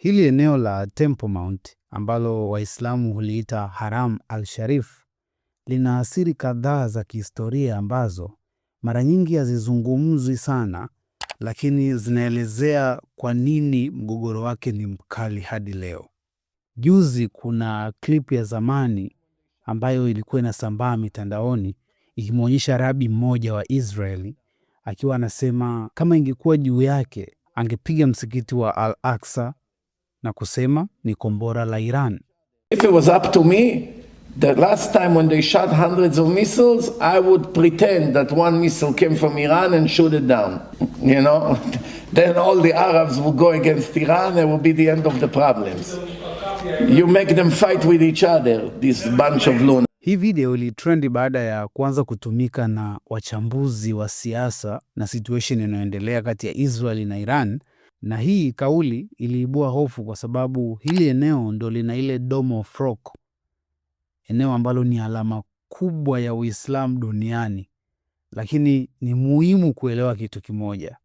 Hili eneo la Temple Mount ambalo Waislamu huliita Haram al-Sharif lina asili kadhaa za kihistoria ambazo mara nyingi hazizungumzwi sana, lakini zinaelezea kwa nini mgogoro wake ni mkali hadi leo. Juzi kuna clip ya zamani ambayo ilikuwa inasambaa mitandaoni ikimwonyesha rabi mmoja wa Israeli akiwa anasema kama ingekuwa juu yake angepiga msikiti wa Al-Aqsa na kusema ni kombora la Iran. If it was up to me, the last time when they shot hundreds of missiles, I would pretend that one missile came from Iran and shoot it down. You know, then all the Arabs would go against Iran and it would be the end of the problems. You make them fight with each other, this bunch of lunatics. Hii video ilitrendi baada ya kuanza kutumika na wachambuzi wa siasa na situation inayoendelea kati ya Israeli na Iran, na hii kauli iliibua hofu kwa sababu hili eneo ndo lina ile Dome of Rock, eneo ambalo ni alama kubwa ya Uislamu duniani. Lakini ni muhimu kuelewa kitu kimoja.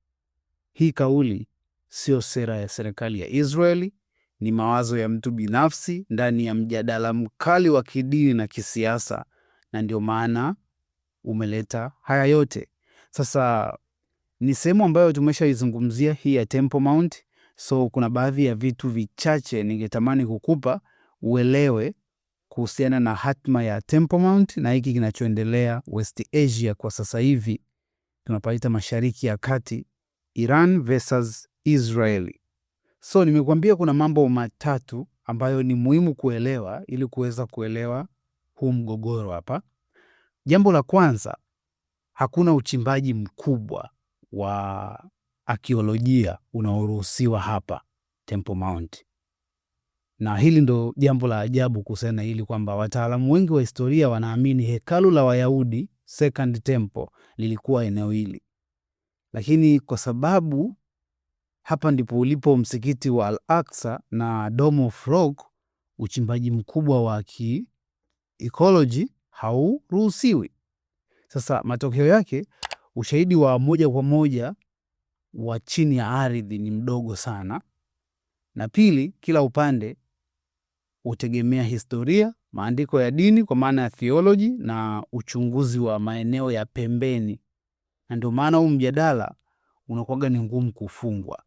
Hii kauli sio sera ya serikali ya Israeli, ni mawazo ya mtu binafsi ndani ya mjadala mkali wa kidini na kisiasa, na ndio maana umeleta haya yote. Sasa ni sehemu ambayo tumeshaizungumzia hii ya Temple Mount, so kuna baadhi ya vitu vichache ningetamani kukupa uelewe kuhusiana na hatma ya Temple Mount na hiki kinachoendelea West Asia kwa sasa hivi, tunapaita Mashariki ya Kati, Iran versus Israeli. So nimekuambia kuna mambo matatu ambayo ni muhimu kuelewa ili kuweza kuelewa huu mgogoro hapa. Jambo la kwanza, hakuna uchimbaji mkubwa wa arkeolojia unaoruhusiwa hapa Temple Mount. Na hili ndo jambo la ajabu kuhusiana hili, kwamba wataalamu wengi wa historia wanaamini hekalu la Wayahudi, Second Temple, lilikuwa eneo hili. Lakini kwa sababu hapa ndipo ulipo msikiti wa Al-Aqsa na Dome of Rock, uchimbaji mkubwa wa ecology hauruhusiwi. Sasa matokeo yake, ushahidi wa moja kwa moja wa chini ya ardhi ni mdogo sana. Na pili, kila upande hutegemea historia, maandiko ya dini kwa maana ya theology na uchunguzi wa maeneo ya pembeni. Na ndio maana huu mjadala unakuwa ni ngumu kufungwa.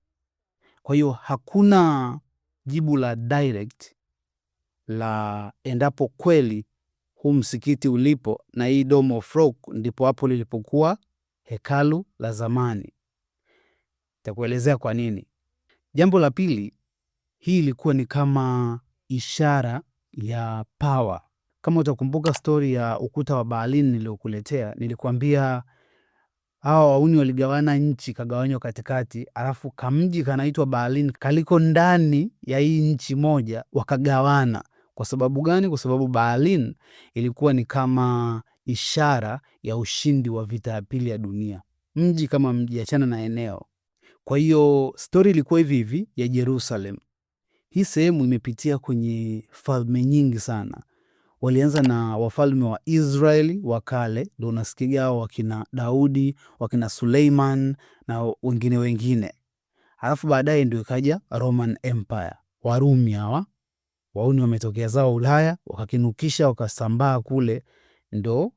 Kwa hiyo hakuna jibu la direct la endapo kweli huu msikiti ulipo na hii Dome of Rock ndipo hapo lilipokuwa hekalu la zamani. Nitakuelezea kwa nini. Jambo la pili, hii ilikuwa ni kama ishara ya power. Kama utakumbuka story ya ukuta wa Berlin niliokuletea, nilikuambia hawa wauni waligawana nchi, kagawanywa katikati, alafu kamji kanaitwa Berlin kaliko ndani ya hii nchi moja wakagawana. Kwa sababu gani? Kwa sababu Berlin ilikuwa ni kama ishara ya ushindi wa vita ya pili ya dunia. Mji kama mji, achana na eneo. Kwa hiyo story ilikuwa hivi ya Jerusalem. Hii sehemu imepitia kwenye falme nyingi sana. Walianza na wafalme wa Israeli wa kale, ndio unasikia hao wakina Daudi, wakina Suleiman na wengine. Alafu baadaye ndio ikaja Roman Empire. Warumi hawa, wauni wametokea zao Ulaya, wakakinukisha wakasambaa kule, ndo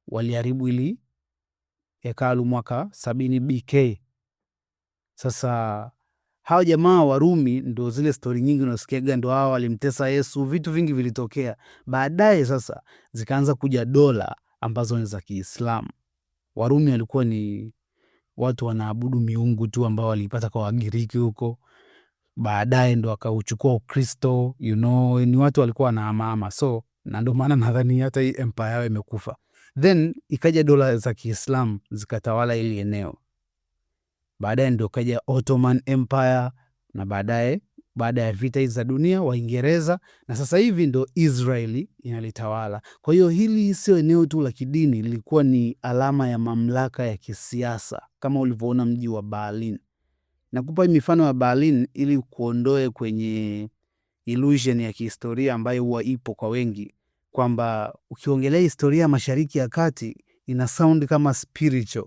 waliharibu ili hekalu mwaka 70 BK. Sasa hawa jamaa Warumi ndo zile story nyingi unasikiaga ndo hao walimtesa Yesu, vitu vingi vilitokea. Baadaye sasa zikaanza kuja dola ambazo ni za Kiislamu. Warumi walikuwa ni watu wanaabudu miungu tu ambao walipata kwa Wagiriki huko. Baadaye ndo wakauchukua Ukristo, ni watu walikuwa wanahamahama. So na ndo maana nadhani hata hii empire yao imekufa. Then ikaja dola za Kiislamu zikatawala hili eneo. Baadaye ndio kaja Ottoman Empire, na baada ya vita hizi za dunia Waingereza, na sasa hivi ndo Israeli inalitawala. Kwa hiyo hili sio eneo tu la kidini, lilikuwa ni alama ya mamlaka ya kisiasa, kama ulivyoona mji wa Berlin. Nakupa mifano ya Berlin ili kuondoe kwenye illusion ya kihistoria ambayo huwa ipo kwa wengi, kwamba ukiongelea historia ya Mashariki ya Kati ina sound kama spiritual,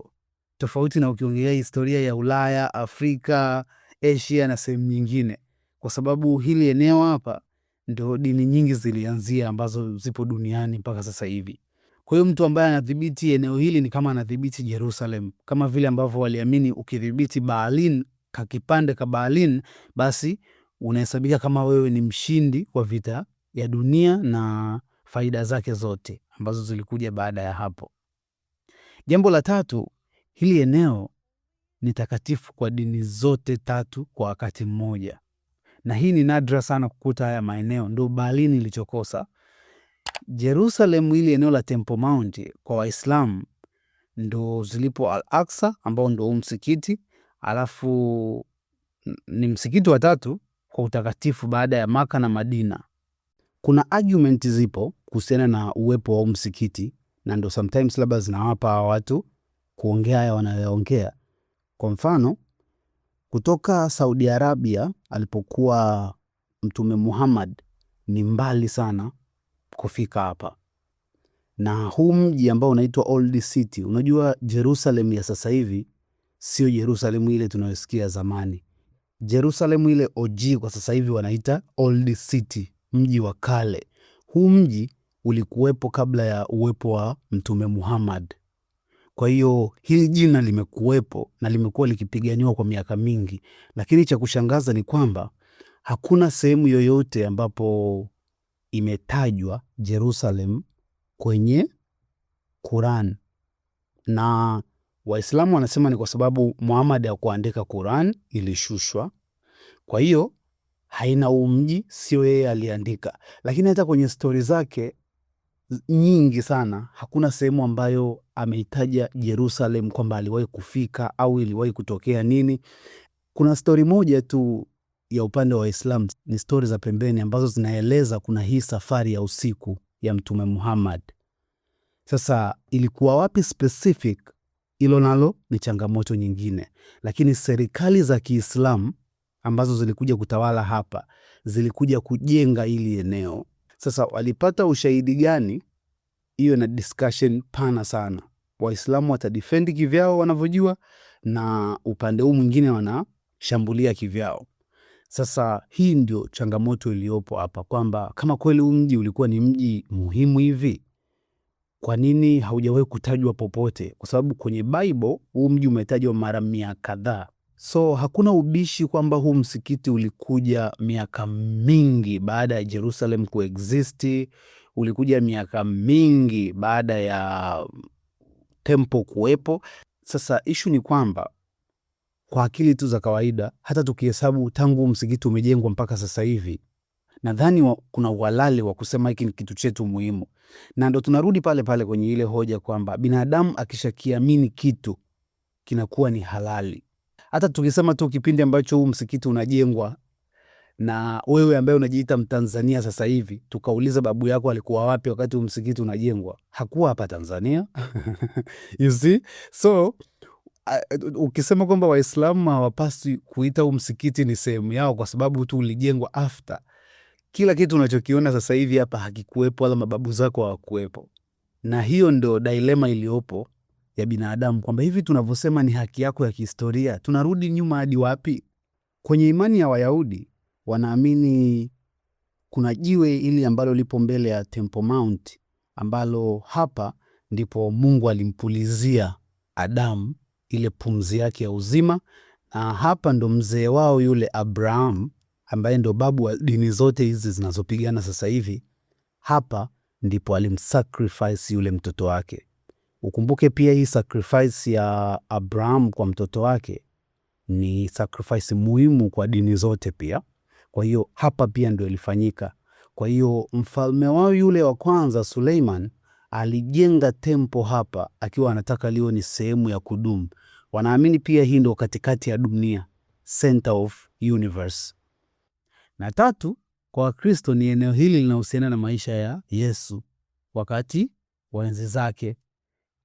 tofauti na ukiongelea historia ya Ulaya, Afrika, Asia na sehemu nyingine. kwa sababu hili eneo hapa ndio dini nyingi zilianzia ambazo zipo duniani mpaka sasa hivi. Kwa hiyo mtu ambaye anadhibiti eneo hili ni kama anadhibiti Jerusalem, kama vile ambavyo waliamini ukidhibiti Baalin, kakipande ka Baalin, basi unahesabika kama wewe ni mshindi wa vita ya dunia na faida zake zote ambazo zilikuja baada ya hapo. Jambo la tatu, hili eneo ni takatifu kwa dini zote tatu kwa wakati mmoja, na hii ni nadra sana kukuta haya maeneo. Ndo Baalin ilichokosa. Jerusalem, hili eneo la Temple Mount kwa Waislamu ndo zilipo Al-Aqsa ambao ndo msikiti, alafu ni msikiti wa tatu kwa utakatifu baada ya Maka na Madina. Kuna argument zipo kuhusiana na uwepo wa msikiti, na ndo sometimes labda zinawapa watu kuongea haya wanayoongea. Kwa mfano, kutoka Saudi Arabia alipokuwa Mtume Muhammad ni mbali sana kufika hapa, na huu mji ambao unaitwa Old City, unajua Jerusalem ya sasa hivi sio Jerusalem ile tunayosikia zamani. Jerusalem ile OG kwa sasa hivi wanaita Old City, mji wa kale. Huu mji ulikuwepo kabla ya uwepo wa Mtume Muhammad. Kwa hiyo hili jina limekuwepo na limekuwa likipiganiwa kwa miaka mingi, lakini cha kushangaza ni kwamba hakuna sehemu yoyote ambapo imetajwa Jerusalem kwenye Quran. Na Waislamu wanasema ni kwa sababu Muhammad hakuandika Quran, ilishushwa. Kwa hiyo haina mji, sio yeye aliandika. Lakini hata kwenye stori zake nyingi sana hakuna sehemu ambayo ameitaja Jerusalem kwamba aliwahi kufika au iliwahi kutokea nini. Kuna stori moja tu ya upande wa Waislamu, ni stori za pembeni ambazo zinaeleza kuna hii safari ya usiku ya Mtume Muhammad. Sasa ilikuwa wapi specific, ilo nalo ni changamoto nyingine. Lakini serikali za Kiislamu ambazo zilikuja kutawala hapa zilikuja kujenga ili eneo. Sasa walipata ushahidi gani? Hiyo na discussion pana sana. Waislamu watadefend kivyao wanavyojua, na upande huu mwingine wanashambulia kivyao. Sasa hii ndio changamoto iliyopo hapa, kwamba kama kweli huu mji ulikuwa ni mji muhimu hivi, kwa nini haujawahi kutajwa popote? Kwa sababu kwenye Bible huu mji umetajwa mara 100 kadhaa. So hakuna ubishi kwamba huu msikiti ulikuja miaka mingi baada ya Jerusalem kuexisti, ulikuja miaka mingi baada ya temple kuwepo. Sasa issue ni kwamba kwa akili tu za kawaida, hata tukihesabu tangu msikiti umejengwa mpaka sasa hivi, nadhani kuna uhalali wa kusema hiki ni kitu chetu muhimu. Na ndo tunarudi pale pale kwenye ile hoja kwamba binadamu akishakiamini kitu kinakuwa ni halali. Hata tukisema tu kipindi ambacho huu msikiti unajengwa, na wewe ambaye unajiita Mtanzania sasa hivi, tukauliza babu yako alikuwa wapi wakati huu msikiti unajengwa, hakuwa hapa Tanzania. You see? So ukisema kwamba Waislamu hawapaswi kuita huu msikiti ni sehemu yao kwa sababu tu ulijengwa after, kila kitu unachokiona sasa hivi hapa hakikuwepo, wala mababu zako hawakuwepo. Na hiyo ndo dilema iliyopo ya binadamu, kwamba hivi tunavyosema ni haki yako ya kihistoria, tunarudi nyuma hadi wapi? Kwenye imani ya Wayahudi wanaamini kuna jiwe ili ambalo lipo mbele ya Temple Mount, ambalo hapa ndipo Mungu alimpulizia Adamu ile pumzi yake ya uzima, na hapa ndo mzee wao yule Abraham ambaye ndo babu wa dini zote hizi zinazopigana sasa hivi, hapa ndipo alimsacrifice yule mtoto wake. Ukumbuke pia hii sacrifice ya Abraham kwa mtoto wake ni sacrifice muhimu kwa dini zote pia. Kwa hiyo hapa pia ndio ilifanyika. Kwa hiyo mfalme wao yule wa kwanza Suleiman alijenga tempo hapa akiwa anataka liwe ni sehemu ya kudumu. Wanaamini pia hii ndio katikati ya dunia, center of universe. Na tatu, kwa Wakristo ni eneo hili linahusiana na maisha ya Yesu wakati wa enzi zake.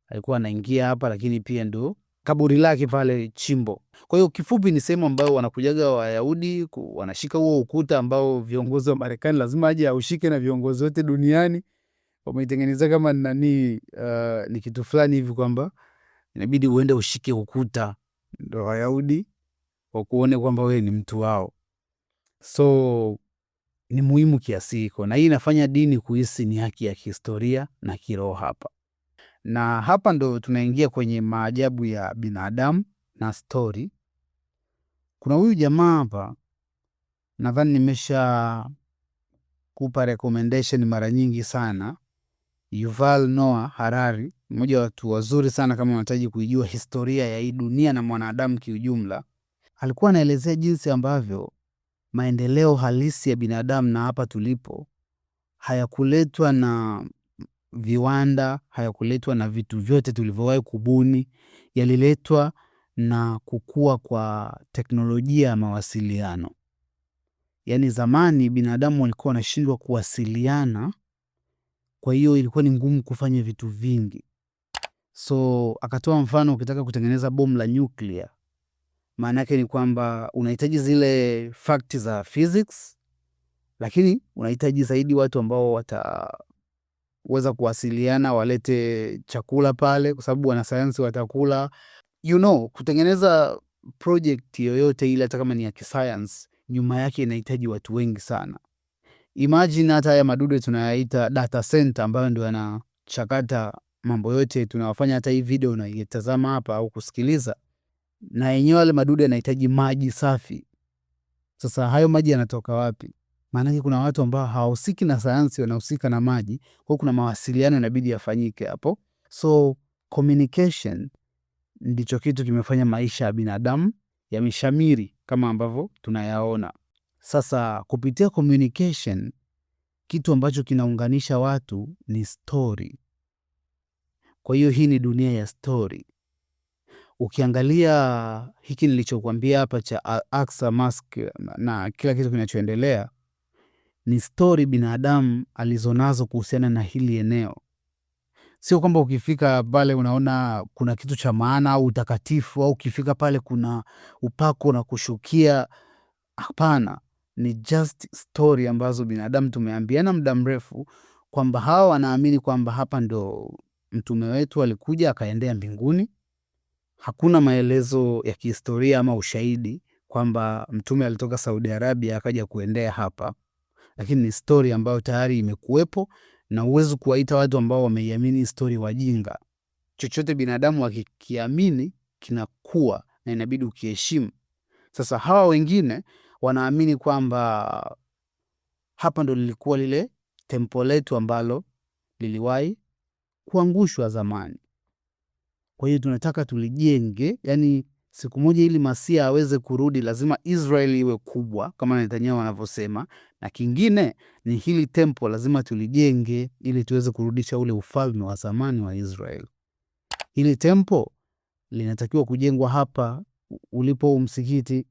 Alikuwa anaingia hapa, lakini pia ndo kaburi lake pale chimbo. Kwa hiyo kifupi ni sehemu ambayo wanakujaga Wayahudi, wanashika huo ukuta ambao viongozi wa Marekani lazima aje aushike, na viongozi wote duniani wameitengeneza kama nani, ni kitu fulani hivi kwamba inabidi uende ushike ukuta, ndo Wayahudi wakuone kwamba wewe ni mtu wao. So ni muhimu kiasi hiko, na hii inafanya dini kuhisi ni haki ya kihistoria na kiroho hapa. Na hapa ndo tunaingia kwenye maajabu ya binadamu na story. Kuna huyu jamaa hapa, nadhani nimesha kupa recommendation mara nyingi sana, Yuval Noah Harari, mmoja wa watu wazuri sana kama unahitaji kuijua historia ya hii dunia na mwanadamu kiujumla. Alikuwa anaelezea jinsi ambavyo maendeleo halisi ya binadamu na hapa tulipo hayakuletwa na viwanda, hayakuletwa na vitu vyote tulivyowahi kubuni, yaliletwa na kukua kwa teknolojia ya mawasiliano. Yaani zamani binadamu walikuwa wanashindwa kuwasiliana, kwa hiyo ilikuwa ni ngumu kufanya vitu vingi. So akatoa mfano, ukitaka kutengeneza bomu la nuclear, maana yake ni kwamba unahitaji zile fact za physics, lakini unahitaji zaidi watu ambao wataweza kuwasiliana, walete chakula pale kwa sababu wanasayansi watakula. Kutengeneza project yoyote ile, hata kama ni ya kisayansi, nyuma yake inahitaji watu wengi sana. Imagine hata haya madude tunayaita data center, ambayo ndio yanachakata mambo yote tunawafanya. Hata hii video unaitazama hapa au kusikiliza, na yenyewe wale madude yanahitaji maji safi. Sasa hayo maji yanatoka wapi? Maana kuna watu ambao hawahusiki na sayansi, wanahusika na maji. Kwa kuna mawasiliano inabidi yafanyike hapo. So communication ndicho kitu kimefanya maisha ya binadamu yameshamiri kama ambavyo tunayaona. Sasa kupitia communication, kitu ambacho kinaunganisha watu ni story. Kwa hiyo hii ni dunia ya story. Ukiangalia hiki nilichokuambia hapa cha Al-Aqsa Mosque na kila kitu kinachoendelea, ni story binadamu alizonazo kuhusiana na hili eneo. Sio kwamba ukifika pale unaona kuna kitu cha maana au utakatifu, au ukifika pale kuna upako na kushukia. Hapana, ni just story ambazo binadamu tumeambiana muda mrefu kwamba hawa wanaamini kwamba hapa ndo mtume wetu alikuja akaendea mbinguni. Hakuna maelezo ya kihistoria ama ushahidi kwamba mtume alitoka Saudi Arabia akaja kuendea hapa, lakini ni story ambayo tayari imekuwepo, na uwezo kuwaita watu ambao wameiamini story wajinga. Chochote binadamu akikiamini kinakuwa na inabidi ukiheshimu. Sasa hawa wengine wanaamini kwamba hapa ndo lilikuwa lile tempo letu ambalo liliwahi kuangushwa zamani. Kwa hiyo tunataka tulijenge, yani siku moja ili Masia aweze kurudi lazima Israeli iwe kubwa kama Netanyahu wanavyosema, na kingine ni hili tempo lazima tulijenge ili tuweze kurudisha ule ufalme wa zamani wa Israeli. Hili tempo linatakiwa kujengwa hapa ulipo msikiti,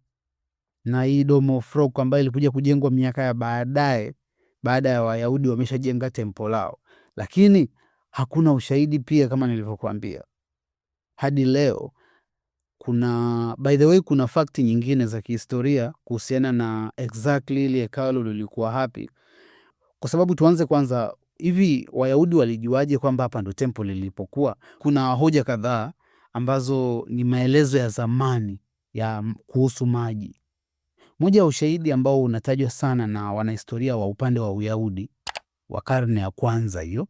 na hii Dome of Rock ambayo ilikuja kujengwa miaka ya baadaye, baada ya Wayahudi wameshajenga tempo lao, lakini hakuna ushahidi pia kama nilivyokuambia hadi leo. By the way, kuna fakti nyingine za kihistoria kuhusiana na exactly ile hekalu lilikuwa hapi. Kwa sababu tuanze kwanza, hivi Wayahudi walijuaje kwamba hapa ndo tempo lilipokuwa? Kuna hoja kadhaa ambazo ni maelezo ya zamani ya kuhusu maji. Moja ya ushahidi ambao unatajwa sana na wanahistoria wa upande wa Uyahudi wa karne ya kwanza hiyo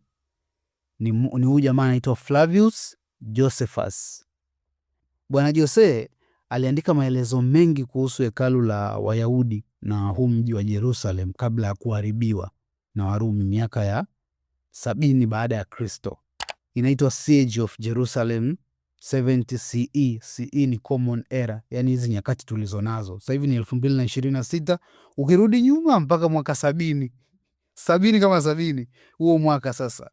ni huyu jamaa anaitwa Flavius Josephus. Bwana Jose aliandika maelezo mengi kuhusu hekalu la Wayahudi na huu mji wa Jerusalem kabla ya kuharibiwa na Warumi miaka ya 70 baada ya Kristo. Inaitwa Siege of Jerusalem 70 CE. CE ni common era, yani hizi nyakati tulizonazo. Sasa hivi ni 2026, ukirudi nyuma mpaka mwaka 70 kama 70, huo mwaka sasa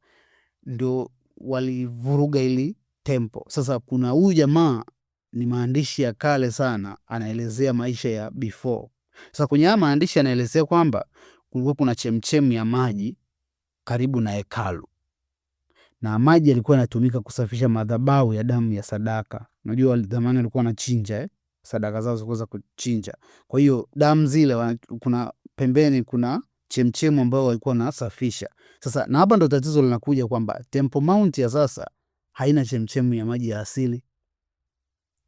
ndio walivuruga ili tempo. Sasa kuna huyu jamaa, ni maandishi ya kale sana, anaelezea maisha ya before. Sasa kwenye haya maandishi anaelezea kwamba kulikuwa kuna chemchemi ya maji karibu na hekalu, na maji yalikuwa yanatumika kusafisha madhabahu ya damu ya sadaka. Unajua zamani walikuwa wanachinja sadaka zao zilikuwa za kuchinja. Kwa hiyo damu zile kuna pembeni kuna chemchemu ambayo walikuwa wanasafisha. Sasa na hapa ndo tatizo linakuja kwamba Temple Mount ya sasa haina chemchemu ya maji ya asili.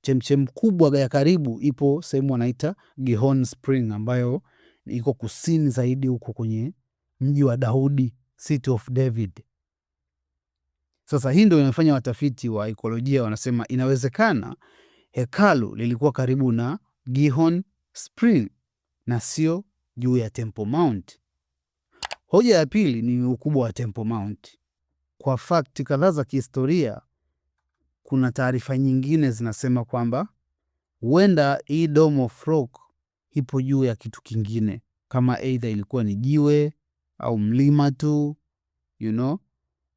Chemchemu kubwa ya karibu ipo sehemu wanaita Gihon Spring, ambayo iko kusini zaidi huko kwenye mji wa Daudi, City of David. Sasa hii ndio inafanya watafiti wa ekolojia wanasema inawezekana hekalu lilikuwa karibu na Gihon Spring na sio juu ya Temple Mount. Hoja ya pili ni ukubwa wa Temple Mount. Kwa fakti kadhaa za kihistoria, kuna taarifa nyingine zinasema kwamba huenda hii Dome of Rock ipo juu ya kitu kingine, kama either ilikuwa ni jiwe au mlima tu,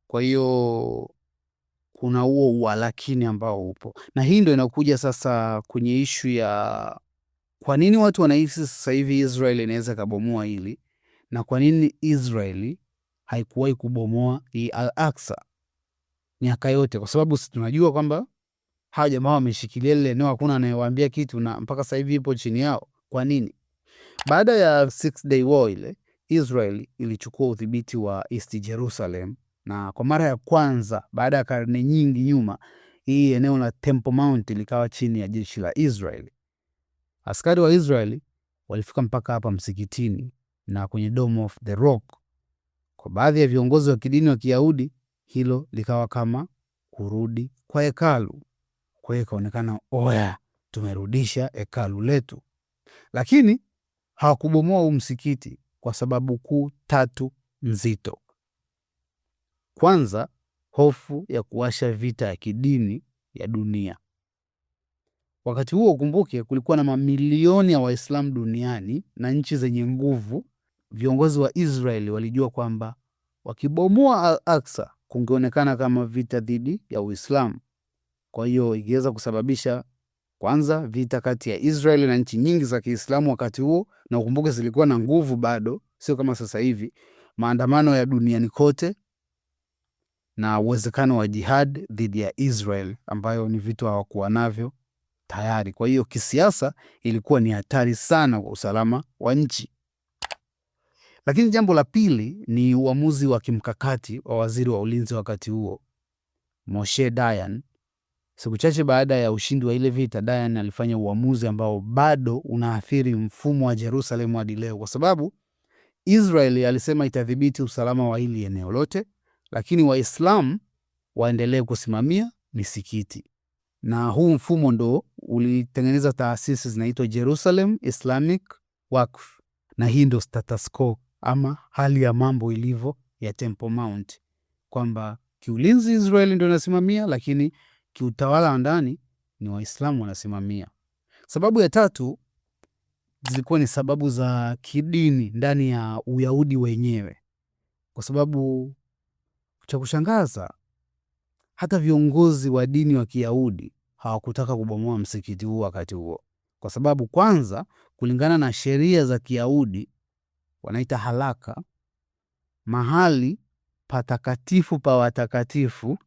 Kwa hiyo kuna huo uwalakini ambao upo, na hii ndio inakuja sasa kwenye ishu ya kwa nini watu wanahisi sasa hivi Israeli inaweza kabomoa hili, na kwa nini Israeli haikuwahi kubomoa hii Al-Aqsa miaka yote, kwa sababu sisi tunajua kwamba hawa jamaa wameshikilia lile eneo, hakuna anayewaambia kitu, na mpaka sasa hivi ipo chini yao. Kwa nini? Baada ya Six Day War ile, Israeli ilichukua udhibiti wa East Jerusalem, na kwa mara ya kwanza baada ya karne nyingi nyuma, hii eneo la Temple Mount likawa chini ya jeshi la Israeli. Askari wa Israeli walifika mpaka hapa msikitini na kwenye Dome of the Rock. Kwa baadhi ya viongozi wa kidini wa Kiyahudi, hilo likawa kama kurudi kwa hekalu. Kwa hiyo ikaonekana, oya, tumerudisha hekalu letu. Lakini hawakubomoa huu msikiti kwa sababu kuu tatu nzito. Kwanza, hofu ya kuwasha vita ya kidini ya dunia. Wakati huo ukumbuke, kulikuwa na mamilioni ya Waislamu duniani na nchi zenye nguvu. Viongozi wa Israeli walijua kwamba wakibomoa Al-Aqsa kungeonekana kama vita dhidi ya Uislamu. Kwa hiyo ingeweza kusababisha kwanza vita kati ya Israeli na nchi nyingi za Kiislamu wakati huo, na ukumbuke zilikuwa na nguvu bado, sio kama sasa hivi. Maandamano ya duniani kote na uwezekano wa jihad dhidi ya Israel, ambayo ni vitu hawakuwa navyo tayari. Kwa hiyo kisiasa ilikuwa ni hatari sana kwa usalama wa nchi. Lakini jambo la pili ni uamuzi wa kimkakati wa waziri wa ulinzi wakati huo, Moshe Dayan. Siku chache baada ya ushindi wa ile vita, Dayan alifanya uamuzi ambao bado unaathiri mfumo wa Jerusalem hadi leo, kwa sababu Israeli alisema itadhibiti usalama wa hili eneo lote, lakini Waislamu waendelee kusimamia misikiti. Na huu mfumo ndo ulitengeneza taasisi zinaitwa Jerusalem Islamic Waqf, na hii ndo status quo ama hali ya mambo ilivyo ya Temple Mount, kwamba kiulinzi Israeli ndo inasimamia, lakini kiutawala wa ndani ni Waislamu wanasimamia. Sababu ya tatu zilikuwa ni sababu za kidini ndani ya Uyahudi wenyewe, kwa sababu cha kushangaza, hata viongozi wa dini wa Kiyahudi hawakutaka kubomoa msikiti huo wakati huo, kwa sababu kwanza, kulingana na sheria za Kiyahudi wanaita halaka, mahali patakatifu pa watakatifu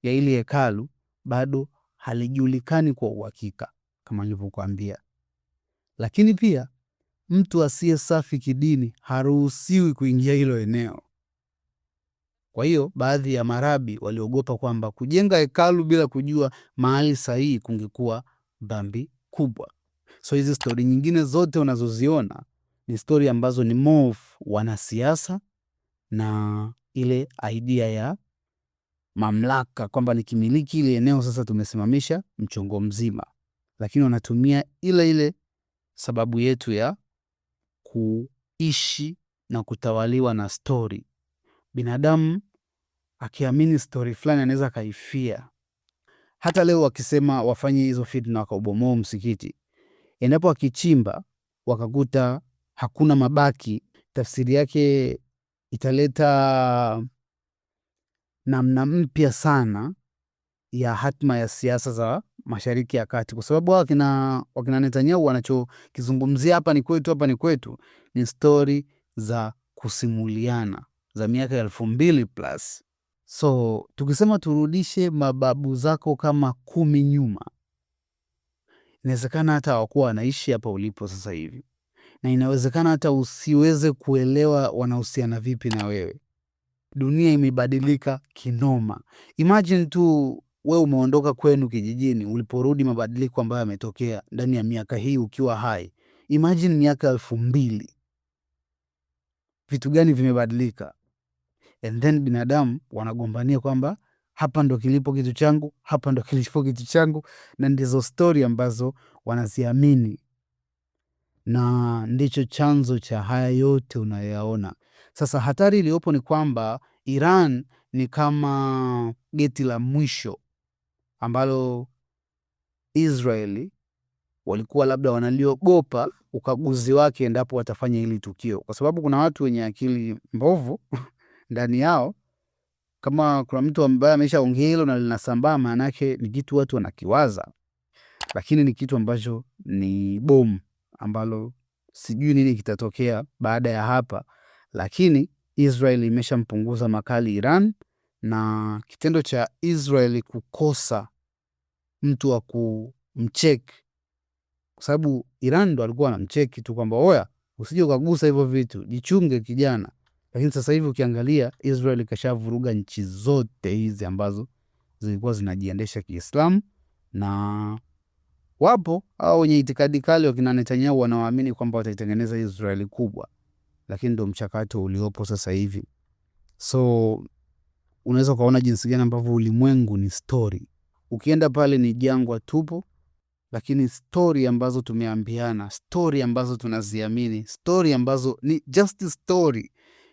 ya ili hekalu bado halijulikani kwa uhakika kama nilivyokuambia. Lakini pia mtu asiye safi kidini haruhusiwi kuingia hilo eneo. Kwa hiyo baadhi ya marabi waliogopa kwamba kujenga hekalu bila kujua mahali sahihi kungekuwa dhambi kubwa. So hizi stori nyingine zote unazoziona ni stori ambazo ni more of wanasiasa na ile idea ya mamlaka, kwamba nikimiliki ile eneo sasa tumesimamisha mchongo mzima, lakini wanatumia ile sababu yetu ya kuishi na kutawaliwa na stori. Binadamu akiamini stori fulani anaweza kaifia. Hata leo wakisema wafanye hizo fitna wakaubomoa msikiti, endapo wakichimba wakakuta hakuna mabaki, tafsiri yake italeta namna mpya sana ya hatma ya siasa za Mashariki ya Kati, kwa sababu wakina Netanyahu wanachokizungumzia hapa ni kwetu, ni stori za kusimuliana za miaka 2000+. So tukisema turudishe mababu zako kama 10 nyuma, inawezekana hata hawakuwa wanaishi hapa ulipo sasa hivi, na inawezekana hata usiweze kuelewa wanahusiana vipi na wewe. Dunia imebadilika kinoma. Imagine tu wewe umeondoka kwenu kijijini, uliporudi mabadiliko ambayo yametokea ndani ya miaka hii ukiwa hai. Imagine miaka 2000, vitu gani vimebadilika? And then binadamu wanagombania kwamba hapa ndo kilipo kitu changu, hapa ndo kilipo kitu changu, na ndizo story ambazo wanaziamini, na ndicho chanzo cha haya yote unayoyaona. Sasa hatari iliyopo ni kwamba Iran ni kama geti la mwisho ambalo Israeli walikuwa labda wanaliogopa ukaguzi wake endapo watafanya hili tukio, kwa sababu kuna watu wenye akili mbovu ndani yao. Kama kuna mtu ambaye ameshaongea hilo na linasambaa, maana yake ni kitu watu wanakiwaza, lakini ni kitu ambacho ni bomu ambalo sijui nini kitatokea baada ya hapa. Lakini Israel imeshampunguza makali Iran, na kitendo cha Israel kukosa mtu wa kumcheck, kwa sababu Iran ndo alikuwa anamcheki tu kwamba oya, usije ukagusa hivyo vitu, jichunge kijana. Lakini sasa hivi ukiangalia, Israel kashavuruga nchi zote hizi ambazo zilikuwa zinajiendesha Kiislamu, na wapo au wenye itikadi kali wakina Netanyahu wanaoamini kwamba wataitengeneza Israeli kubwa, lakini ndo mchakato uliopo sasa hivi. So unaweza ukaona jinsi gani ambavyo ulimwengu ni story. Ukienda pale ni jangwa tupo, lakini story ambazo tumeambiana, story ambazo tunaziamini, story ambazo ni just story.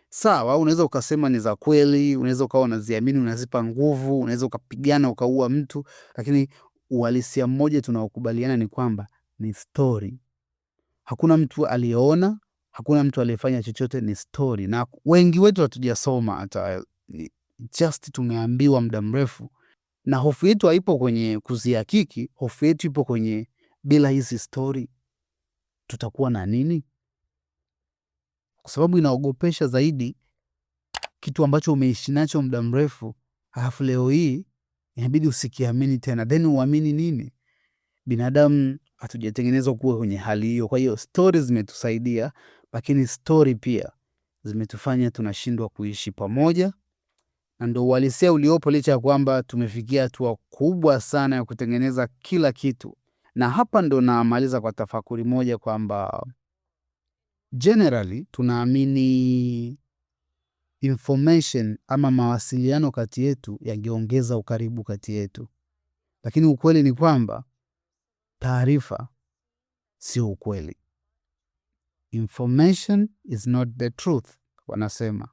Sawa, unaweza ukasema ni za kweli, unaweza ukawa unaziamini, unazipa nguvu, unaweza ukapigana ukaua mtu, lakini uhalisia mmoja tunaokubaliana ni kwamba ni story. Hakuna mtu aliyeona, hakuna mtu aliyefanya chochote, ni story. Na wengi wetu hatujasoma hata, just tumeambiwa muda mrefu. Na hofu yetu haipo kwenye kuzihakiki, hofu yetu ipo kwenye bila hizi story tutakuwa na nini? Kwa sababu inaogopesha zaidi kitu ambacho umeishi nacho muda mrefu, halafu leo hii inabidi usikiamini tena. Then uamini nini? Binadamu hatujatengenezwa kuwa kwenye hali hiyo. Kwa hiyo stories zimetusaidia, lakini story pia zimetufanya tunashindwa kuishi pamoja, na ndo uhalisia uliopo, licha ya kwamba tumefikia hatua kubwa sana ya kutengeneza kila kitu. Na hapa ndo namaliza kwa tafakuri moja kwamba generally tunaamini information ama mawasiliano kati yetu yangeongeza ukaribu kati yetu, lakini ukweli ni kwamba taarifa sio ukweli. Information is not the truth, wanasema.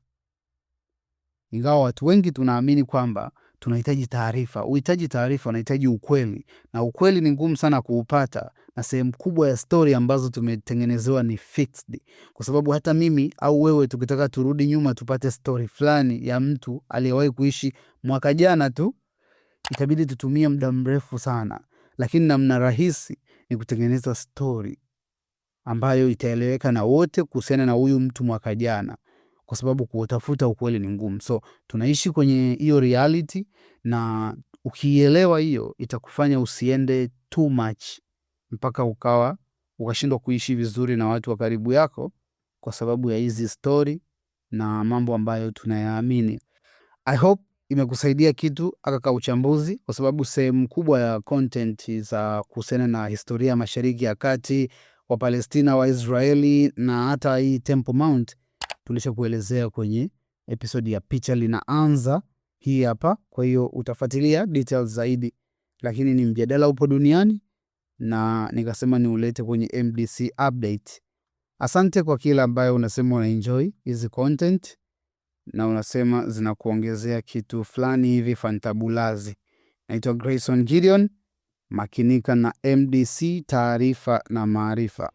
Ingawa watu wengi tunaamini kwamba tunahitaji taarifa. Uhitaji taarifa, unahitaji ukweli, na ukweli ni ngumu sana kuupata, na sehemu kubwa ya story ambazo tumetengenezewa ni fixed. Kwa sababu hata mimi au wewe tukitaka turudi nyuma tupate story fulani ya mtu aliyewahi kuishi mwaka jana tu, itabidi tutumie muda mrefu sana. Lakini namna rahisi ni kutengeneza story ambayo itaeleweka na wote kuhusiana na huyu mtu mwaka jana, kwa sababu kuutafuta ukweli ni ngumu. So tunaishi kwenye hiyo reality, na ukielewa hiyo itakufanya usiende too much mpaka ukashindwa kuishi vizuri na watu wa karibu yako kwa sababu ya hizi story na mambo ambayo tunayaamini. I hope imekusaidia kitu aka uchambuzi, kwa sababu sehemu kubwa ya content za kuhusiana na historia ya Mashariki ya Kati, wa Palestina, wa Israeli na hata hii Temple Mount tulisha kuelezea kwenye episode ya Picha Linaanza hii hapa. Kwa hiyo utafuatilia details zaidi, lakini ni mjadala upo duniani na nikasema niulete kwenye MDC update. Asante kwa kila ambayo unasema una enjoy hizi content na unasema zinakuongezea kitu fulani hivi fantabulazi. Naitwa Grayson Gideon, makinika na MDC, taarifa na maarifa.